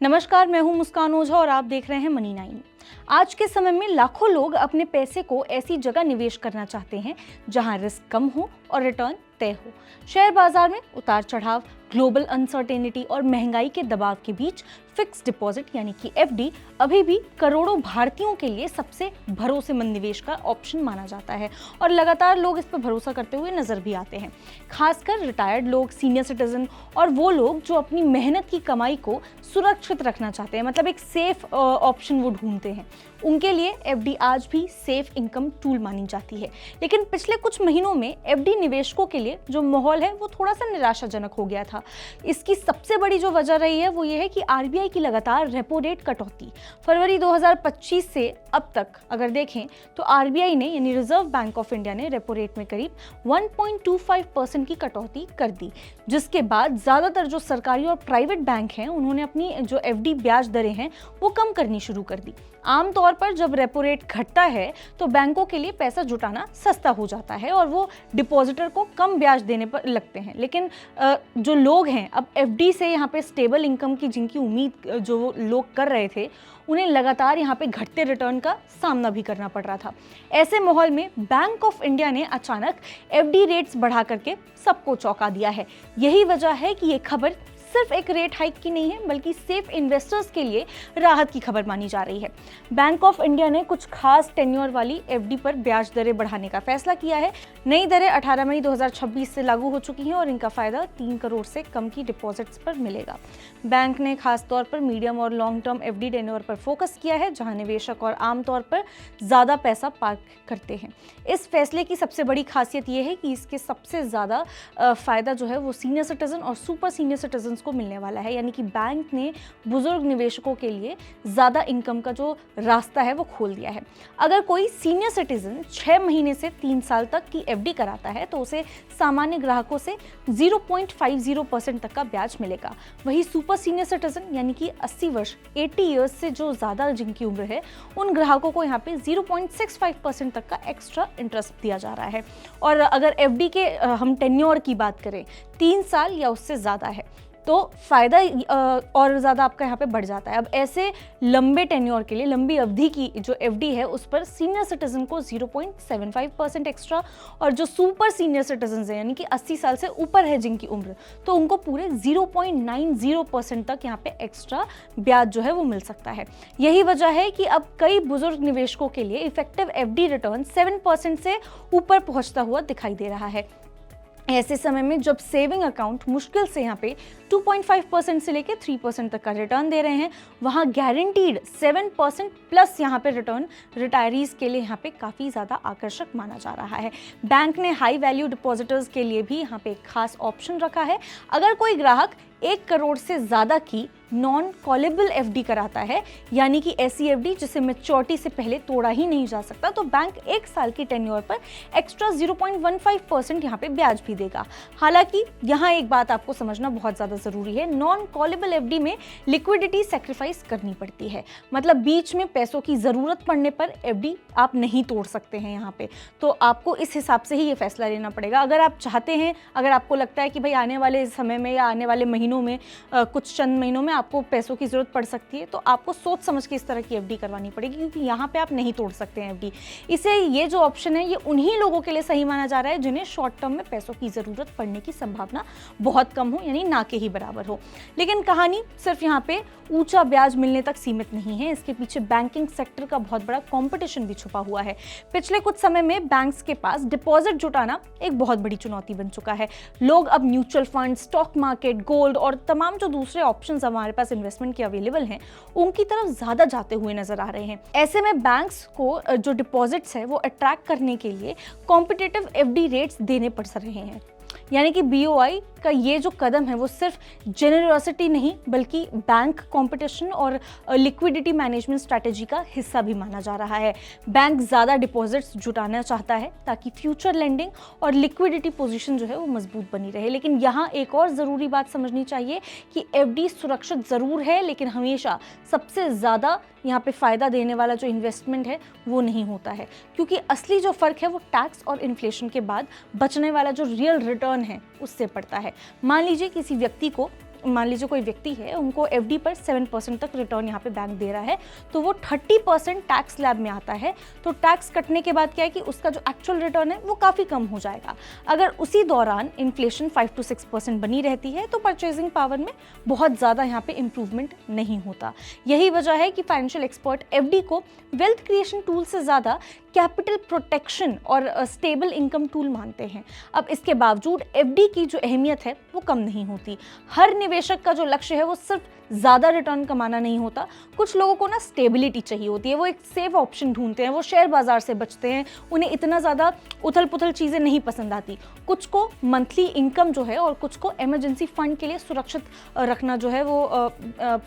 नमस्कार, मैं हूं मुस्कान ओझा और आप देख रहे हैं मनी 9। आज के समय में लाखों लोग अपने पैसे को ऐसी जगह निवेश करना चाहते हैं जहां रिस्क कम हो और रिटर्न तय हो। शेयर बाजार में उतार चढ़ाव, ग्लोबल अनसर्टेनिटी और महंगाई के दबाव के बीच फिक्स डिपॉजिट यानी कि एफडी अभी भी करोड़ों भारतीयों के लिए सबसे भरोसेमंद निवेश का ऑप्शन माना जाता है और लगातार लोग इस पर भरोसा करते हुए नजर भी आते हैं। खासकर रिटायर्ड लोग, सीनियर सिटीजन और वो लोग जो अपनी मेहनत की कमाई को सुरक्षित रखना चाहते हैं, मतलब एक सेफ ऑप्शन वो ढूंढते हैं, उनके लिए एफडी आज भी सेफ इनकम टूल मानी जाती है। लेकिन पिछले कुछ महीनों में एफडी निवेशकों के लिए जो माहौल है वो थोड़ा सा निराशाजनक हो गया था। इसकी सबसे बड़ी जो वजह रही है वो ये है कि आरबीआई की लगातार रेपो रेट कटौती। फरवरी 2025 से अब तक अगर देखें तो आरबीआई ने यानी रिजर्व बैंक ऑफ इंडिया ने रेपो रेट में करीब 1.25% की कटौती कर दी, जिसके बाद ज्यादातर जो सरकारी और प्राइवेट बैंक हैं उन्होंने अपनी जो एफडी ब्याज दरें हैं वो कम करनी शुरू कर दी। आमतौर पर जब रेपो रेट घटता है तो बैंकों के लिए पैसा जुटाना सस्ता हो जाता है और वो डिपॉजिटर को कम ब्याज देने पर लगते हैं। लेकिन जो लोग हैं अब एफडी से यहाँ पे स्टेबल इनकम की जिनकी उम्मीद जो लोग कर रहे थे, उन्हें लगातार यहाँ पे घटते रिटर्न का सामना भी करना पड़ रहा था। ऐसे माहौल में बैंक ऑफ इंडिया ने अचानक एफडी रेट्स बढ़ा करके सबको चौंका दिया है। यही वजह है कि ये खबर सिर्फ एक रेट हाइक की नहीं है बल्कि सेफ इन्वेस्टर्स के लिए राहत की खबर मानी जा रही है। बैंक ऑफ इंडिया ने कुछ खास टेन्योर वाली एफडी पर ब्याज दरें बढ़ाने का फैसला किया है। नई दरें 18 मई 2026 से लागू हो चुकी हैं और इनका फायदा 3 करोड़ से कम की डिपॉजिट्स पर मिलेगा। बैंक ने खास तौर पर मीडियम और लॉन्ग टर्म एफडी टेन्योर पर फोकस किया है, जहां निवेशक और आमतौर पर ज्यादा पैसा पार्क करते हैं। इस फैसले की सबसे बड़ी खासियत यह है कि इसके सबसे ज्यादा फायदा जो है वो सीनियर सिटीजन और सुपर सीनियर सिटीजन को मिलने वाला है, यानी कि बैंक ने बुजुर्ग निवेशकों के लिए ज्यादा इनकम का जो रास्ता है वो खोल दिया है। अगर कोई सीनियर सिटीजन 6 महीने से 3 साल तक की एफडी कराता है तो उसे सामान्य ग्राहकों से 0.50% तक का ब्याज मिलेगा। वही सुपर सीनियर सिटीजन यानी कि 80 वर्ष 80 ईयर्स से जो ज्यादा जिनकी उम्र है, उन ग्राहकों को यहाँ पे 0.65% तक का एक्स्ट्रा इंटरेस्ट दिया जा रहा है। और अगर एफडी के हम टेन्योर की बात करें, 3 साल या उससे ज्यादा है तो फायदा और ज़्यादा आपका यहाँ पे बढ़ जाता है। अब ऐसे लंबे टेन्योर के लिए, लंबी अवधि की जो एफडी है उस पर सीनियर सिटीजन को 0.75% एक्स्ट्रा, और जो सुपर सीनियर सिटीजन है यानी कि 80 साल से ऊपर है जिनकी उम्र, तो उनको पूरे 0.90% तक यहाँ पे एक्स्ट्रा ब्याज जो है वो मिल सकता है। यही वजह है कि अब कई बुजुर्ग निवेशकों के लिए इफेक्टिव एफडी रिटर्न 7% से ऊपर पहुँचता हुआ दिखाई दे रहा है। ऐसे समय में जब सेविंग अकाउंट मुश्किल से यहाँ पे 2.5% से लेकर 3% तक का रिटर्न दे रहे हैं, वहाँ गारंटीड 7% प्लस यहाँ पे रिटर्न रिटायरीज के लिए यहाँ पे काफ़ी ज़्यादा आकर्षक माना जा रहा है। बैंक ने हाई वैल्यू डिपॉजिटर्स के लिए भी यहाँ पे एक खास ऑप्शन रखा है। अगर कोई ग्राहक 1 करोड़ से ज़्यादा की नॉन कॉलेबल एफडी कराता है, यानी कि ऐसी एफडी जिसे मैच्योरिटी से पहले तोड़ा ही नहीं जा सकता, तो बैंक 1 साल की टेन्योर पर एक्स्ट्रा 0.15% यहाँ पे ब्याज भी देगा। हालांकि यहाँ एक बात आपको समझना बहुत ज़्यादा ज़रूरी है, नॉन कॉलेबल एफडी में लिक्विडिटी सेक्रीफाइस करनी पड़ती है, मतलब बीच में पैसों की ज़रूरत पड़ने पर एफडी आप नहीं तोड़ सकते हैं यहाँ पे। तो आपको इस हिसाब से ही ये फैसला लेना पड़ेगा। अगर आप चाहते हैं, अगर आपको लगता है कि भाई आने वाले समय में या आने वाले महीनों में कुछ चंद महीनों में आपको पैसों की जरूरत पड़ सकती है, तो आपको सोच समझ के इस तरह की एफडी करवानी पड़ेगी, क्योंकि यहाँ पे आप नहीं तोड़ सकते हैं एफडी। इसे ये जो ऑप्शन है ये उन्हीं लोगों के लिए सही माना जा रहा है जिन्हें शॉर्ट टर्म में पैसों की जरूरत पड़ने की संभावना बहुत कम हो, यानी ना के ही बराबर हो। लेकिन कहानी सिर्फ यहाँ पे ऊंचा ब्याज मिलने तक सीमित नहीं है, इसके पीछे बैंकिंग सेक्टर का बहुत बड़ा कंपटीशन भी छुपा हुआ है। पिछले कुछ समय में बैंक्स के पास डिपॉजिट जुटाना एक बहुत बड़ी चुनौती बन चुका है। लोग अब mutual fund, stock market, gold और तमाम जो दूसरे ऑप्शंस हमारे पास इन्वेस्टमेंट के अवेलेबल हैं, उनकी तरफ ज्यादा जाते हुए नजर आ रहे हैं। ऐसे में बैंक्स को जो डिपॉजिट्स है वो अट्रैक्ट करने के लिए कॉम्पिटिटिव एफडी रेट्स देने पड़ रहे हैं, यानी कि बीओआई का ये जो कदम है वो सिर्फ जेनरॉसिटी नहीं बल्कि बैंक कंपटीशन और लिक्विडिटी मैनेजमेंट स्ट्रैटेजी का हिस्सा भी माना जा रहा है। बैंक ज़्यादा डिपॉजिट्स जुटाना चाहता है ताकि फ्यूचर लेंडिंग और लिक्विडिटी पोजीशन जो है वो मजबूत बनी रहे। लेकिन यहाँ एक और ज़रूरी बात समझनी चाहिए कि एफडी सुरक्षित ज़रूर है, लेकिन हमेशा सबसे ज़्यादा यहाँ पे फ़ायदा देने वाला जो इन्वेस्टमेंट है वो नहीं होता है, क्योंकि असली जो फ़र्क है वो टैक्स और इन्फ्लेशन के बाद बचने वाला जो रियल रिटर्न है उससे पड़ता है। मान लीजिए किसी व्यक्ति को मान लीजिए कोई व्यक्ति है, उनको एफडी पर 7% तक रिटर्न यहाँ पे बैंक दे रहा है, तो वो 30% टैक्स स्लैब में आता है। तो टैक्स कटने के बाद क्या है कि उसका जो एक्चुअल रिटर्न है वो काफ़ी कम हो जाएगा। अगर उसी दौरान इन्फ्लेशन 5 to 6% बनी रहती है तो परचेजिंग पावर में बहुत ज़्यादा यहाँ पे इम्प्रूवमेंट नहीं होता। यही वजह है कि फाइनेंशियल एक्सपर्ट एफडी को वेल्थ क्रिएशन टूल से ज़्यादा कैपिटल प्रोटेक्शन और स्टेबल इनकम टूल मानते हैं। अब इसके बावजूद एफडी की जो अहमियत है वो कम नहीं होती। हर निवेशक का जो लक्ष्य है वो सिर्फ ज़्यादा रिटर्न कमाना नहीं होता। कुछ लोगों को ना स्टेबिलिटी चाहिए होती है, वो एक सेफ ऑप्शन ढूंढते हैं, वो शेयर बाजार से बचते हैं, उन्हें इतना ज़्यादा उथल पुथल चीज़ें नहीं पसंद आती। कुछ को मंथली इनकम जो है और कुछ को इमरजेंसी फंड के लिए सुरक्षित रखना जो है वो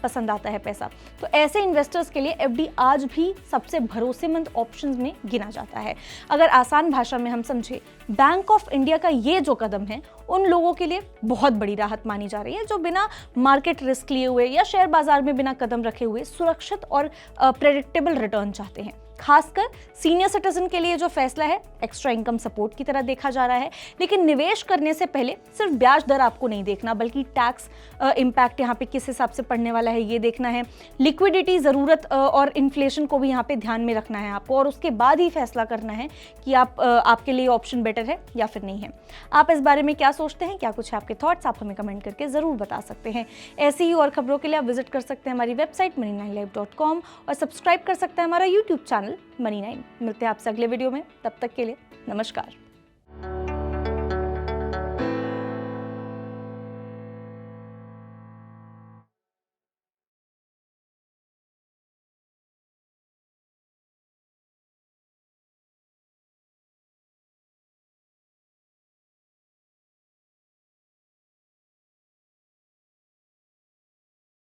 पसंद आता है पैसा। तो ऐसे इन्वेस्टर्स के लिए एफडी आज भी सबसे भरोसेमंद ऑप्शंस में गिना जाता है। अगर आसान भाषा में हम समझे, बैंक ऑफ इंडिया का ये जो कदम है उन लोगों के लिए बहुत बड़ी राहत मानी जा रही है जो बिना मार्केट रिस्क लिए हुए या शेयर बाजार में बिना कदम रखे हुए सुरक्षित और प्रेडिक्टेबल रिटर्न चाहते हैं। खासकर सीनियर सिटीजन के लिए जो फैसला है एक्स्ट्रा इनकम सपोर्ट की तरह देखा जा रहा है। लेकिन निवेश करने से पहले सिर्फ ब्याज दर आपको नहीं देखना, बल्कि टैक्स इम्पैक्ट यहाँ पे किस हिसाब से पड़ने वाला है ये देखना है। लिक्विडिटी, ज़रूरत और इन्फ्लेशन को भी यहाँ पे ध्यान में रखना है आपको, और उसके बाद ही फैसला करना है कि आपके लिए ऑप्शन बेटर है या फिर नहीं है। आप इस बारे में क्या सोचते हैं, क्या कुछ है आपके थॉट्स, आप हमें कमेंट करके ज़रूर बता सकते हैं। ऐसी ही और खबरों के लिए आप विजिट कर सकते हैं हमारी वेबसाइट money9live.com और सब्सक्राइब कर सकते हैं हमारा यूट्यूब चैनल Money9। मिलते हैं आपसे अगले वीडियो में, तब तक के लिए नमस्कार।